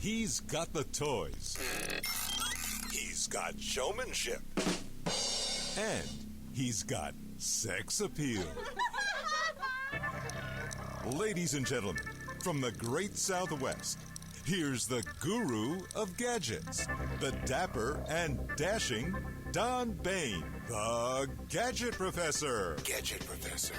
He's got the toys. He's got showmanship. And he's got sex appeal. Ladies and gentlemen, from the great Southwest, here's the guru of gadgets, the dapper and dashing Don Baine, the Gadget Professor. Gadget Professor.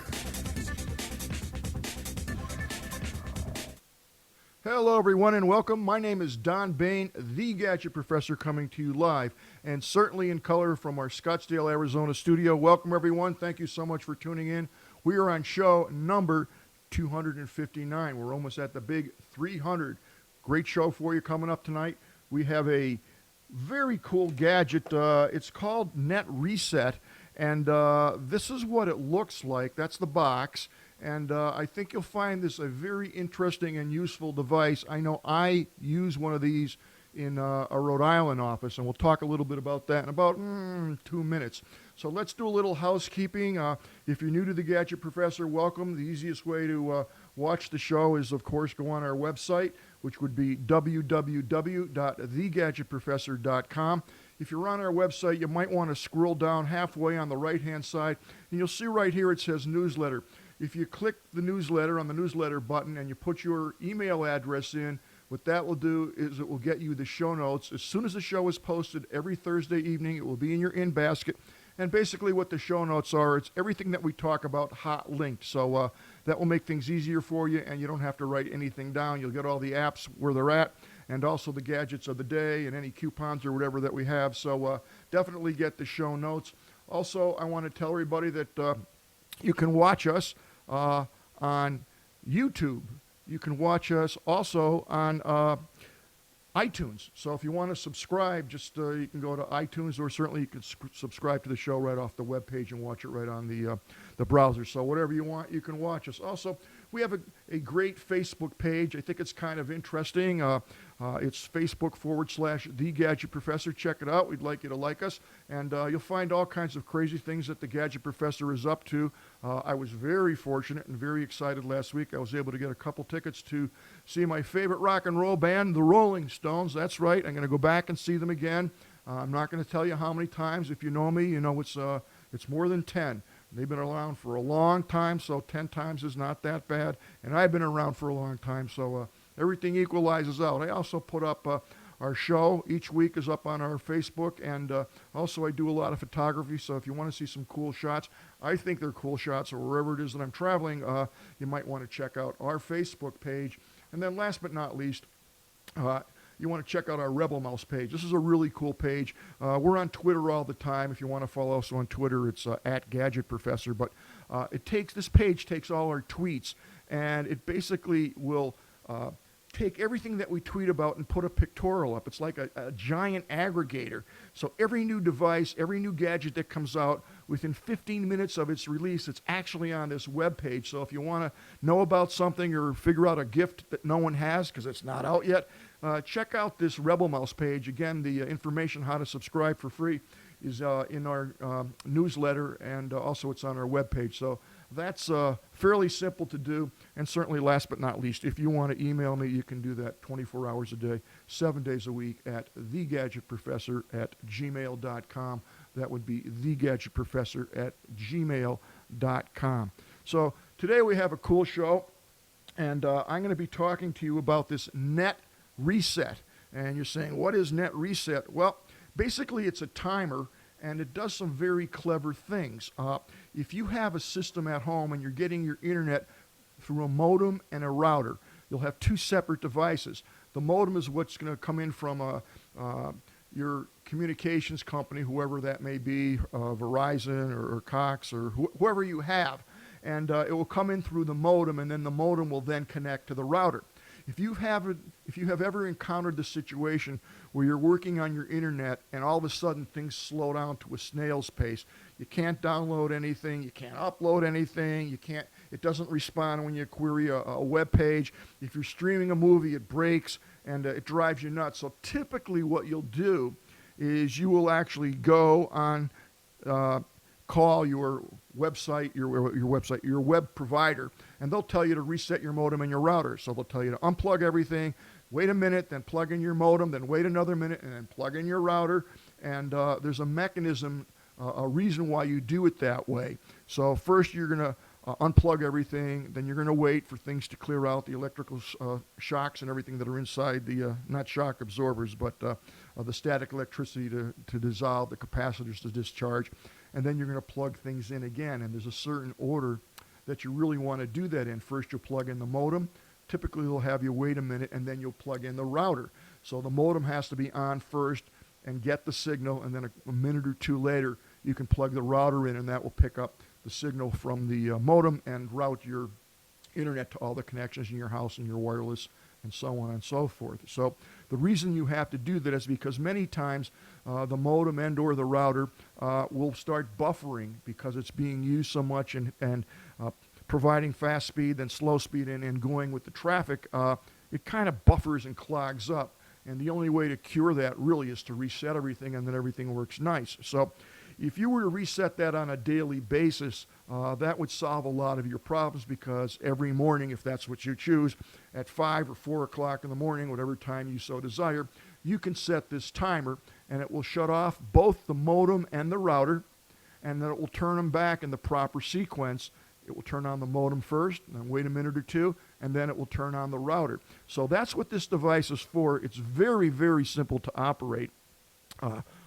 Hello, everyone, and welcome. My name is Don Baine, the Gadget Professor, coming to you live, and certainly in color from our Scottsdale, Arizona studio. Welcome, everyone. Thank you so much for tuning in. We are on show number 259. We're almost at the big 300. Great show for you coming up tonight. We have a very cool gadget. It's called NetReset, and this is what it looks like. That's the box. And I think you'll find this a very interesting and useful device. I know I use one of these in a Rhode Island office, and we'll talk a little bit about that in about 2 minutes. So let's do a little housekeeping. If you're new to the Gadget Professor, welcome. The easiest way to watch the show is, of course, go on our website, which would be www.thegadgetprofessor.com. If you're on our website, you might want to scroll down halfway on the right-hand side, and you'll see right here it says newsletter. If you click the newsletter on the newsletter button and you put your email address in, what that will do is it will get you the show notes. As soon as the show is posted every Thursday evening, it will be in your in basket. And basically what the show notes are, it's everything that we talk about hot linked. So that will make things easier for you, and you don't have to write anything down. You'll get all the apps where they're at, and also the gadgets of the day and any coupons or whatever that we have. So definitely get the show notes. Also, I want to tell everybody that you can watch us on YouTube. You can watch us also on iTunes. So if you want to subscribe, just you can go to iTunes, or certainly you can subscribe to the show right off the webpage and watch it right on the browser. So whatever you want, you can watch us. Also, we have a great Facebook page. I think it's kind of interesting. It's Facebook.com/The Gadget Professor. Check it out. We'd like you to like us. And you'll find all kinds of crazy things that the Gadget Professor is up to. I was very fortunate and very excited last week. I was able to get a couple tickets to see my favorite rock and roll band, the Rolling Stones. That's right. I'm going to go back and see them again. I'm not going to tell you how many times. If you know me, you know it's more than 10. They've been around for a long time, so 10 times is not that bad. And I've been around for a long time, so everything equalizes out. I also put up our show. Each week is up on our Facebook, and also I do a lot of photography, so if you want to see some cool shots, I think they're cool shots, or wherever it is that I'm traveling, you might want to check out our Facebook page. And then last but not least, you want to check out our Rebel Mouse page. This is a really cool page. We're on Twitter all the time. If you want to follow us on Twitter, it's at Gadget Professor. But this page takes all our tweets, and it basically will take everything that we tweet about and put a pictorial up. It's like a giant aggregator. So every new device, every new gadget that comes out, within 15 minutes of its release, it's actually on this web page. So if you want to know about something or figure out a gift that no one has because it's not out yet, check out this Rebel Mouse page. Again, the information how to subscribe for free is in our newsletter, and also it's on our webpage. So that's fairly simple to do. And certainly, last but not least, if you want to email me, you can do that 24 hours a day, 7 days a week at thegadgetprofessor@gmail.com. That would be thegadgetprofessor@gmail.com. So today we have a cool show, and I'm going to be talking to you about this NetReset. And you're saying, what is NetReset? Well, basically it's a timer, and it does some very clever things. If you have a system at home and you're getting your internet through a modem and a router, you'll have two separate devices. The modem is what's going to come in from your communications company, whoever that may be, Verizon or Cox or whoever you have, and it will come in through the modem, and then the modem will then connect to the router. If you have ever encountered the situation where you're working on your internet and all of a sudden things slow down to a snail's pace, you can't download anything, you can't upload anything, it doesn't respond when you query a web page. If you're streaming a movie, it breaks and it drives you nuts. So typically what you'll do is you will actually go on call your website, your web provider, and they'll tell you to reset your modem and your router. So they'll tell you to unplug everything, wait a minute, then plug in your modem, then wait another minute, and then plug in your router. And there's a mechanism, a reason why you do it that way. So first you're going to unplug everything, then you're going to wait for things to clear out, the electrical shocks and everything that are inside the, not shock absorbers, but the static electricity to dissolve, the capacitors to discharge, and then you're going to plug things in again. And there's a certain order that you really want to do that in. First you'll plug in the modem. Typically they'll have you wait a minute, and then you'll plug in the router. So the modem has to be on first and get the signal, and then a minute or two later you can plug the router in, and that will pick up the signal from the modem and route your internet to all the connections in your house and your wireless and so on and so forth. So the reason you have to do that is because many times the modem and or the router will start buffering because it's being used so much and providing fast speed, then slow speed, and going with the traffic. It kind of buffers and clogs up. And the only way to cure that really is to reset everything, and then everything works nice. So if you were to reset that on a daily basis, that would solve a lot of your problems, because every morning, if that's what you choose, at 5 or 4 o'clock in the morning, whatever time you so desire, you can set this timer, and it will shut off both the modem and the router, and then it will turn them back in the proper sequence. It will turn on the modem first, and then wait a minute or two, and then it will turn on the router. So that's what this device is for. It's very, very simple to operate.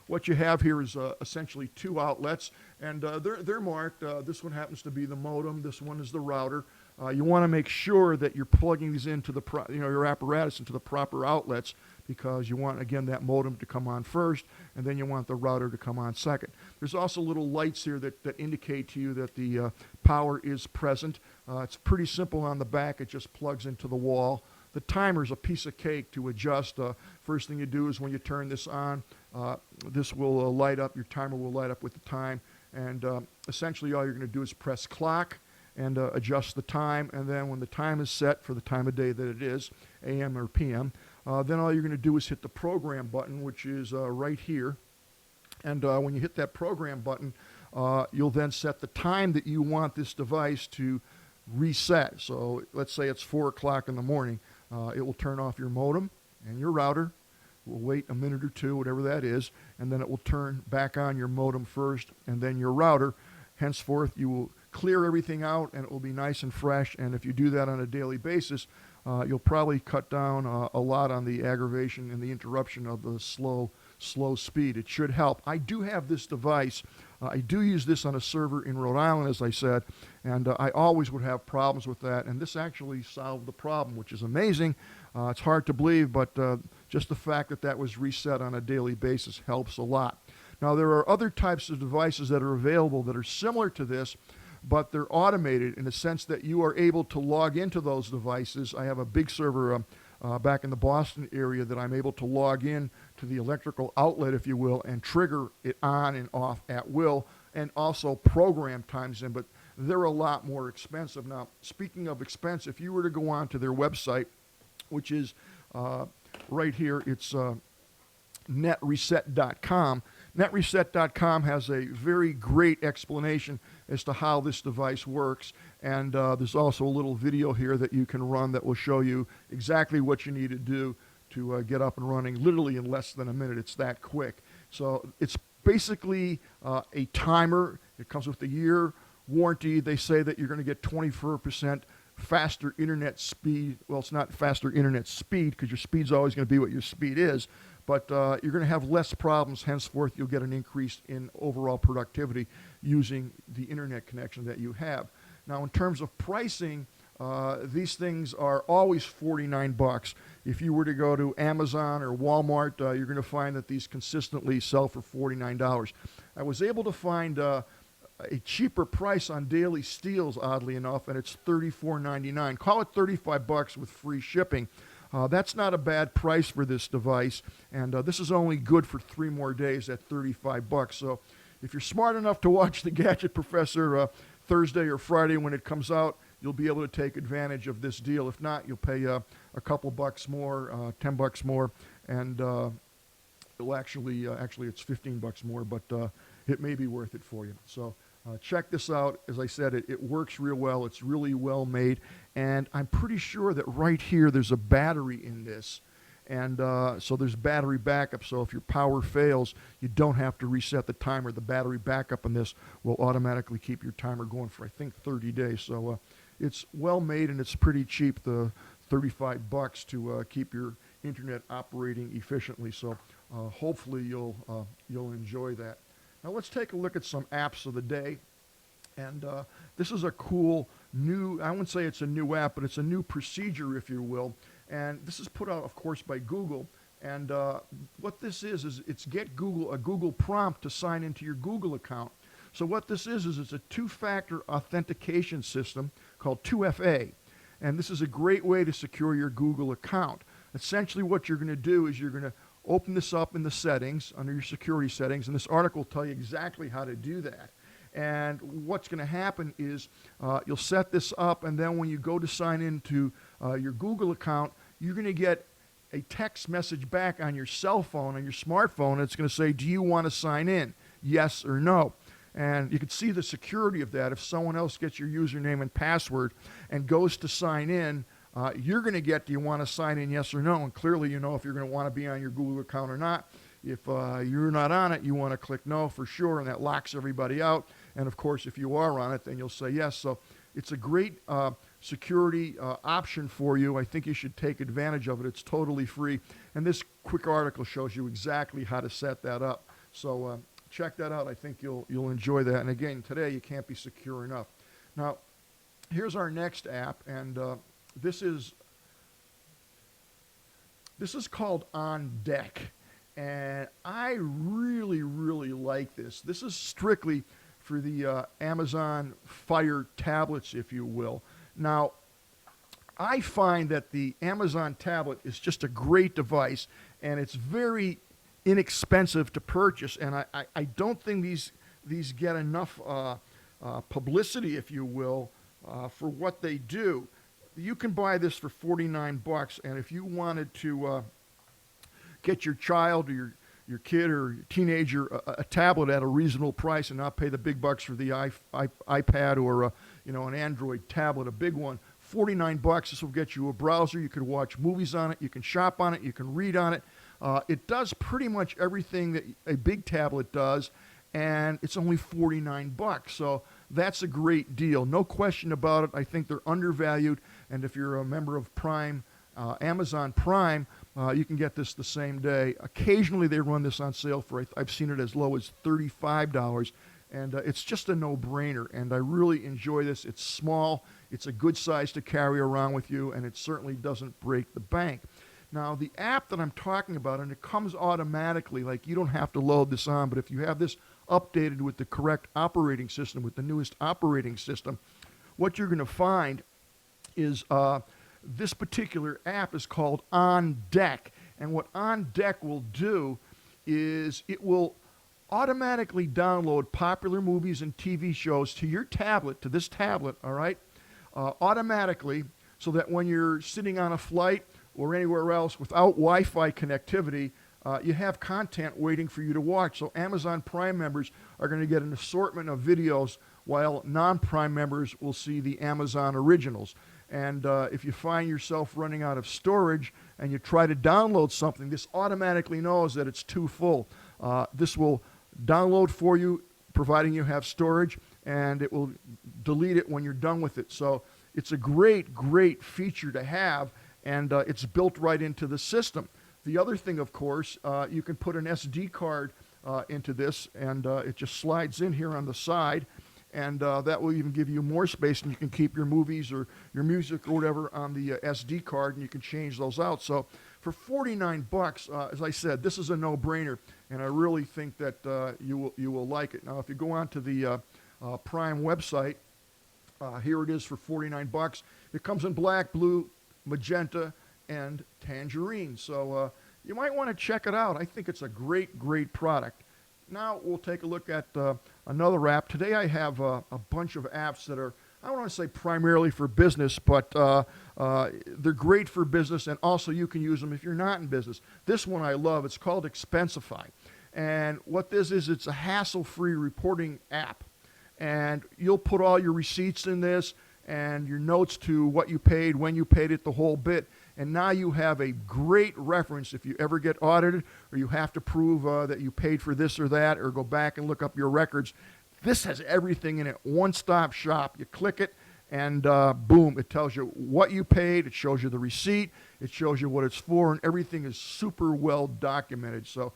What you have here is essentially 2 outlets, and they're marked. This one happens to be the modem. This one is the router. You want to make sure that you're plugging these into the your apparatus into the proper outlets, because you want, again, that modem to come on first, and then you want the router to come on second. There's also little lights here that indicate to you that the power is present. It's pretty simple on the back. It just plugs into the wall. The timer's a piece of cake to adjust. First thing you do is when you turn this on, this will light up. Your timer will light up with the time, and essentially all you're going to do is press clock and adjust the time, and then when the time is set for the time of day that it is, AM or PM, then all you're going to do is hit the program button, which is right here. And when you hit that program button, you'll then set the time that you want this device to reset. So let's say it's 4 o'clock in the morning. It will turn off your modem and your router. We'll wait a minute or two, whatever that is, and then it will turn back on your modem first and then your router. Henceforth, you will clear everything out, and it will be nice and fresh. And if you do that on a daily basis, you'll probably cut down a lot on the aggravation and the interruption of the slow speed. It should help. I do have this device. I do use this on a server in Rhode Island, as I said, and I always would have problems with that, and this actually solved the problem, which is amazing. It's hard to believe, but just the fact that that was reset on a daily basis helps a lot. Now, there are other types of devices that are available that are similar to this, but they're automated in the sense that you are able to log into those devices. I have a big server back in the Boston area that I'm able to log in to the electrical outlet, if you will, and trigger it on and off at will, and also program times in, but they're a lot more expensive. Now, speaking of expense, if you were to go on to their website, which is right here, it's NetReset.com. NetReset.com has a very great explanation as to how this device works, and there's also a little video here that you can run that will show you exactly what you need to do to get up and running literally in less than a minute. It's that quick. So it's basically a timer. It comes with a year warranty. They say that you're going to get 24% faster internet speed. Well, it's not faster internet speed, because your speed's always going to be what your speed is, but you're going to have less problems. Henceforth, you'll get an increase in overall productivity using the internet connection that you have. Now, in terms of pricing, these things are always $49. If you were to go to Amazon or Walmart, you're going to find that these consistently sell for $49. I was able to find a cheaper price on Daily Steals, oddly enough, and it's $34.99. Call it $35 with free shipping. That's not a bad price for this device, and this is only good for 3 more days at $35. So if you're smart enough to watch the Gadget Professor Thursday or Friday when it comes out, you'll be able to take advantage of this deal. If not, you'll pay a couple bucks more, $10 more, and it'll actually it's $15 more, but it may be worth it for you. So Check this out. As I said, it works real well. It's really well made. And I'm pretty sure that right here there's a battery in this. And so there's battery backup. So if your power fails, you don't have to reset the timer. The battery backup in this will automatically keep your timer going for, I think, 30 days. So it's well made and it's pretty cheap, the $35 to keep your internet operating efficiently. So hopefully you'll enjoy that. Now let's take a look at some apps of the day. And this is a cool new, I wouldn't say it's a new app, but it's a new procedure, if you will. And this is put out, of course, by Google. And what this is it's get Google a Google prompt to sign into your Google account. So what this is it's a two-factor authentication system called 2FA. And this is a great way to secure your Google account. Essentially what you're going to do is you're going to open this up in the settings, under your security settings, and this article will tell you exactly how to do that. And what's going to happen is you'll set this up, and then when you go to sign into your Google account, you're going to get a text message back on your cell phone, on your smartphone, and it's going to say, do you want to sign in? Yes or no. And you can see the security of that. If someone else gets your username and password and goes to sign in, you're going to get, do you want to sign in, yes or no? And clearly you know if you're going to want to be on your Google account or not. If you're not on it, you want to click no for sure, and that locks everybody out. And of course, if you are on it, then you'll say yes. So it's a great security option for you. I think you should take advantage of it. It's totally free. And this quick article shows you exactly how to set that up. So check that out. I think you'll enjoy that. And again, today you can't be secure enough. Now, here's our next app, and this is called On Deck. And I really, really like this. This is strictly for the Amazon Fire tablets, if you will. Now, I find that the Amazon tablet is just a great device, and it's very inexpensive to purchase. And I don't think these get enough publicity, if you will, for what they do. You can buy this for $49, and if you wanted to get your child or your kid or your teenager a tablet at a reasonable price and not pay the big bucks for the iPad or an Android tablet, a big one, $49. This will get you a browser. You can watch movies on it. You can shop on it. You can read on it. It does pretty much everything that a big tablet does, and it's only $49. So that's a great deal. No question about it. I think they're undervalued, and if you're a member of Prime, Amazon Prime, you can get this the same day. Occasionally they run this on sale for, I've seen it as low as $35, and it's just a no-brainer, and I really enjoy this. It's small, it's a good size to carry around with you, and it certainly doesn't break the bank. Now, the app that I'm talking about, and it comes automatically, like you don't have to load this on, but if you have this updated with the correct operating system, with the newest operating system, what you're going to find is this particular app is called On Deck. And what On Deck will do is it will automatically download popular movies and TV shows to your tablet, to this tablet, all right, automatically, so that when you're sitting on a flight or anywhere else without Wi-Fi connectivity, you have content waiting for you to watch. So Amazon Prime members are going to get an assortment of videos, while non-Prime members will see the Amazon originals. And if you find yourself running out of storage and you try to download something, this automatically knows that it's too full. This will download for you, providing you have storage, and it will delete it when you're done with it. So it's a great, great feature to have, and it's built right into the system. The other thing, of course, you can put an SD card into this, and it just slides in here on the side. And that will even give you more space, and you can keep your movies or your music or whatever on the SD card, and you can change those out. So for $49, as I said, this is a no-brainer, and I really think that you will like it. Now, if you go on to the Prime website, here it is for $49. It comes in black, blue, magenta, and tangerine. So you might want to check it out. I think it's a great, great product. Now we'll take a look at another app. Today I have a bunch of apps that are, I don't want to say primarily for business, but they're great for business, and also you can use them if you're not in business. This one I love. It's called Expensify. And what this is, it's a hassle-free reporting app. and you'll put all your receipts in this and your notes to what you paid, when you paid it, the whole bit. And now you have a great reference if you ever get audited or you have to prove that you paid for this or that or go back and look up your records. This has everything in it, one-stop shop. You click it and boom, it tells you what you paid, it shows you the receipt, it shows you what it's for, and everything is super well documented. So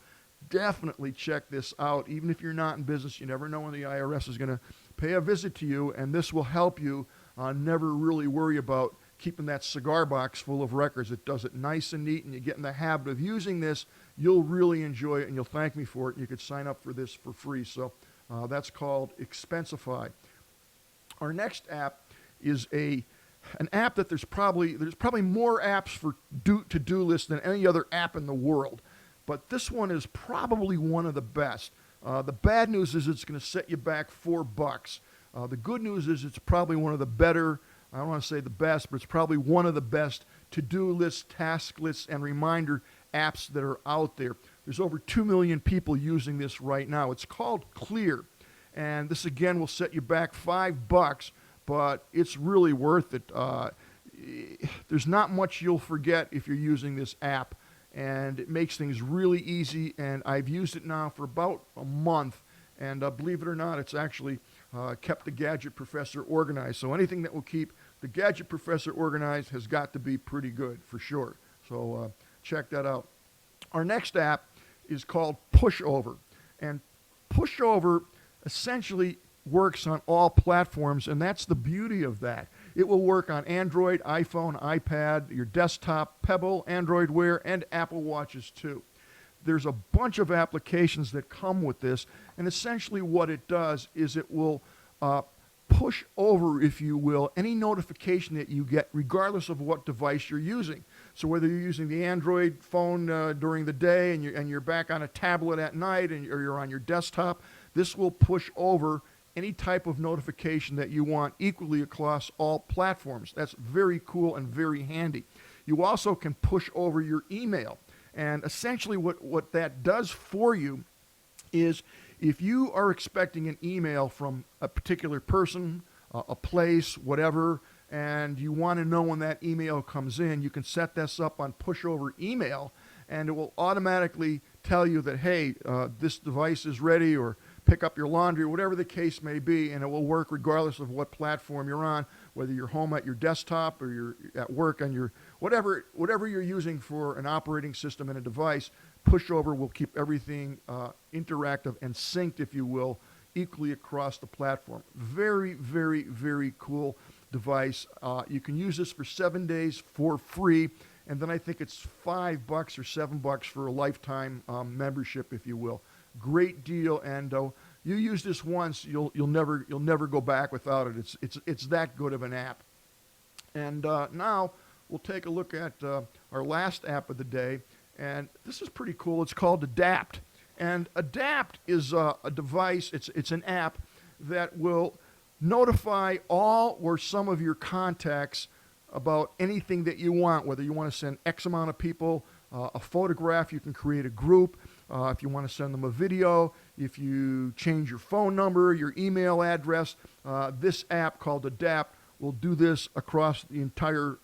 definitely check this out. Even if you're not in business, you never know when the IRS is going to pay a visit to you, and this will help you never really worry about keeping that cigar box full of records. It does it nice and neat, and you get in the habit of using this, you'll really enjoy it, and you'll thank me for it. You could sign up for this for free. So that's called Expensify. Our next app is an app that there's probably more apps for to-do lists than any other app in the world. But this one is probably one of the best. The bad news is it's going to set you back $4. The good news is it's probably one of the better, I don't want to say the best, but it's probably one of the best to-do lists, task lists, and reminder apps that are out there. There's over 2 million people using this right now. It's called Clear. And this, again, will set you back $5, but it's really worth it. There's not much you'll forget if you're using this app, and it makes things really easy, and I've used it now for about a month, and believe it or not, it's actually kept the Gadget Professor organized. So anything that will keep the Gadget Professor organized has got to be pretty good, for sure. So check that out. Our next app is called Pushover, and Pushover essentially works on all platforms, and that's the beauty of that. It will work on Android, iPhone, iPad, your desktop, Pebble, Android Wear, and Apple Watches too. There's a bunch of applications that come with this, and essentially what it does is it will push over, if you will, any notification that you get regardless of what device you're using. So whether you're using the Android phone during the day and you're back on a tablet at night or you're on your desktop, this will push over any type of notification that you want equally across all platforms. That's very cool and very handy. You also can push over your email. And essentially what that does for you is if you are expecting an email from a particular person, a place, whatever, and you want to know when that email comes in, you can set this up on pushover email, and it will automatically tell you that, hey, this device is ready, or pick up your laundry, whatever the case may be, and it will work regardless of what platform you're on, whether you're home at your desktop or you're at work on your whatever you're using for an operating system and a device. Pushover will keep everything interactive and synced, if you will, equally across the platform. Very, very, very cool device. You can use this for 7 days for free, and then I think it's $5 or $7 for a lifetime membership, if you will. Great deal, and you use this once, you'll never go back without it. It's that good of an app. And now we'll take a look at our last app of the day, and this is pretty cool. It's called Adapt, and Adapt is a device. It's an app that will notify all or some of your contacts about anything that you want, whether you want to send X amount of people a photograph. You can create a group. If you want to send them a video, if you change your phone number, your email address, this app called Adapt will do this across the entire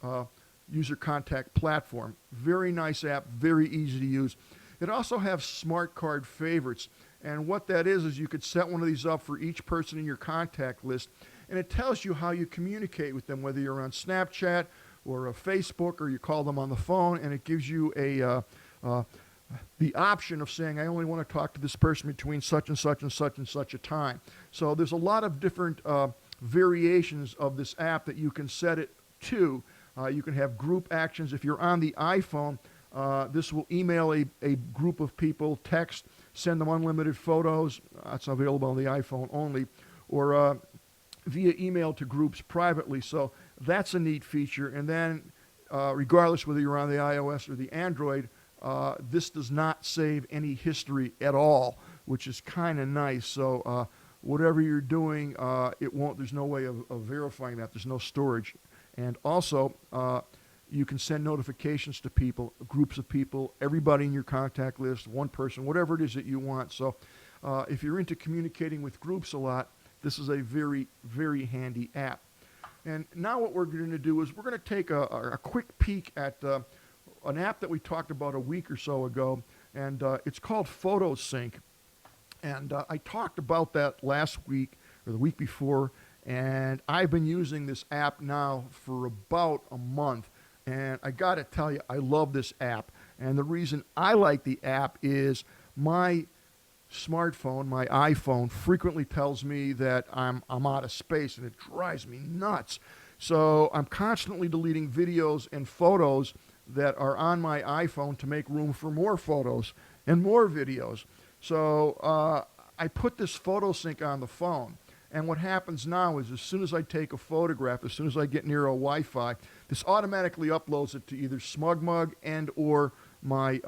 user contact platform. Very nice app, very easy to use. It also has smart card favorites, and what that is you could set one of these up for each person in your contact list, and it tells you how you communicate with them, whether you're on Snapchat or Facebook or you call them on the phone, and it gives you the option of saying, I only want to talk to this person between such and such and such and such a time. So there's a lot of different variations of this app that you can set it to. You can have group actions. If you're on the iPhone, this will email a group of people, text, send them unlimited photos. That's available on the iPhone only, or via email to groups privately. So that's a neat feature. And then regardless whether you're on the iOS or the Android, this does not save any history at all, which is kind of nice. So whatever you're doing, it won't. There's no way of verifying that. There's no storage. And also, you can send notifications to people, groups of people, everybody in your contact list, one person, whatever it is that you want. So if you're into communicating with groups a lot, this is a very, very handy app. And now what we're going to do is we're going to take a quick peek at an app that we talked about a week or so ago, and it's called PhotoSync. And I talked about that last week or the week before, and I've been using this app now for about a month. And I got to tell you, I love this app. And the reason I like the app is my smartphone, my iPhone, frequently tells me that I'm out of space, and it drives me nuts. So I'm constantly deleting videos and photos that are on my iPhone to make room for more photos and more videos. So I put this PhotoSync on the phone. And what happens now is as soon as I take a photograph, as soon as I get near a Wi-Fi, this automatically uploads it to either SmugMug and or my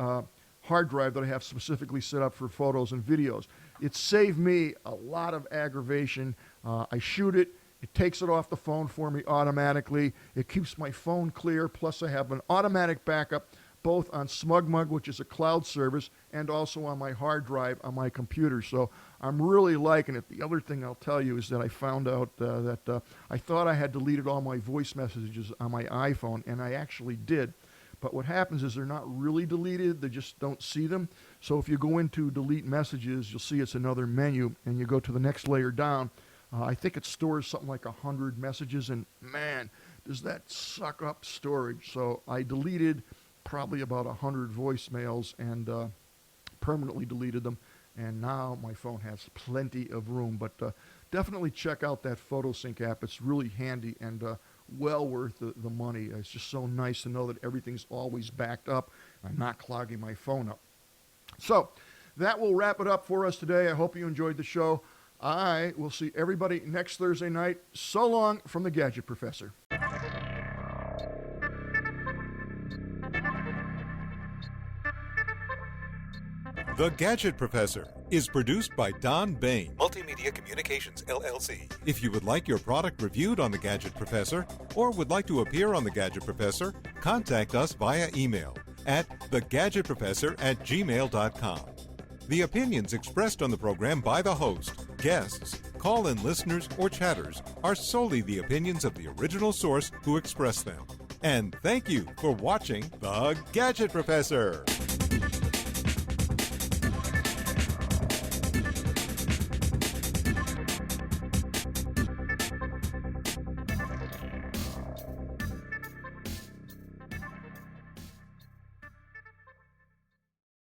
hard drive that I have specifically set up for photos and videos. It saved me a lot of aggravation. I shoot it. It takes it off the phone for me automatically. It keeps my phone clear. Plus, I have an automatic backup both on SmugMug, which is a cloud service, and also on my hard drive on my computer. So I'm really liking it. The other thing I'll tell you is that I found out that I thought I had deleted all my voice messages on my iPhone, and I actually did. But what happens is they're not really deleted. They just don't see them. So if you go into delete messages, you'll see it's another menu, and you go to the next layer down. I think it stores something like 100 messages, and man, does that suck up storage. So I deleted probably about 100 voicemails and permanently deleted them. And now my phone has plenty of room. But definitely check out that PhotoSync app. It's really handy and well worth the money. It's just so nice to know that everything's always backed up. I'm not clogging my phone up. So that will wrap it up for us today. I hope you enjoyed the show. I will see everybody next Thursday night. So long from the Gadget Professor. The Gadget Professor is produced by Don Baine, Multimedia Communications, LLC. If you would like your product reviewed on The Gadget Professor or would like to appear on The Gadget Professor, contact us via email at thegadgetprofessor@gmail.com. The opinions expressed on the program by the host, guests, call-in listeners, or chatters are solely the opinions of the original source who expressed them. And thank you for watching The Gadget Professor.